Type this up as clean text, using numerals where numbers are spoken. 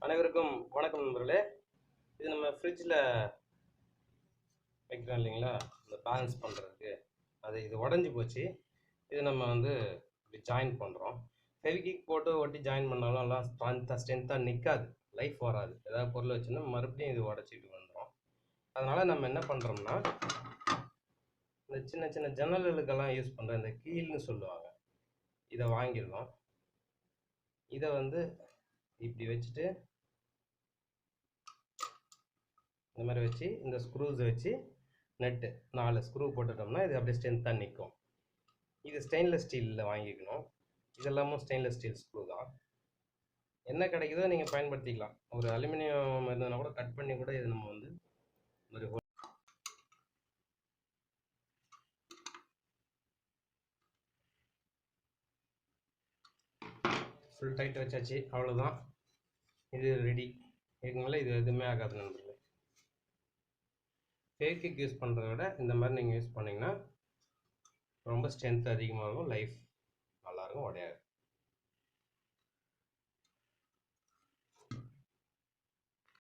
அனைவருக்கும் வணக்கம் நண்பர்களே. இது நம்ம ஃப்ரிட்ஜில் வைக்கிறோம் இல்லைங்களா, இந்த பேலன்ஸ் பண்ணுறதுக்கு. இது உடஞ்சி போச்சு. இது நம்ம இப்படி ஜாயின் பண்ணுறோம். ஃபெவிக்விக் போட்டு ஒட்டி ஜாயின் பண்ணாலும் எல்லாம் ஸ்ட்ரென்த்தாக நிற்காது, லைஃப் வராது. ஏதாவது பொருள் வச்சுன்னா மறுபடியும் இது உடச்சிட்டு வந்துடும். அதனால் நம்ம என்ன பண்ணுறோம்னா, இந்த சின்ன சின்ன ஜன்னல்களுக்கெல்லாம் யூஸ் பண்ணுற இந்த கீல்னு சொல்லுவாங்க, இதை வாங்கிடலாம். இதை இப்படி வச்சுட்டு இந்த மாதிரி வச்சு இந்த ஸ்க்ரூஸ் வச்சு நெட்டு 4 ஸ்க்ரூ போட்டுட்டோம்னா இது அப்படியே ஸ்ட்ரென்த்தாக நிற்கும். இது ஸ்டெயின்லெஸ் ஸ்டீலில் வாங்கிக்கணும். இதெல்லாமும் ஸ்டெயின்லெஸ் ஸ்டீல் ஸ்க்ரூ தான். என்ன கிடைக்குதோ நீங்கள் பயன்படுத்திக்கலாம். ஒரு அலுமினியம் இருந்ததுன்னா கூட கட் பண்ணி கூட இது நம்ம ஒரு ஃபுல் டைட் வச்சாச்சு, அவ்வளோதான். இது ரெடி. இதுக்கு மேலே இது எதுவுமே ஆகாது நண்பர்களே. ஃபெவிக்விக் யூஸ் பண்ணுறத விட இந்த மாதிரி நீங்கள் யூஸ் பண்ணிங்கன்னா ரொம்ப ஸ்ட்ரென்த் அதிகமாகும், லைஃப் நல்லாயிருக்கும், உடையாது.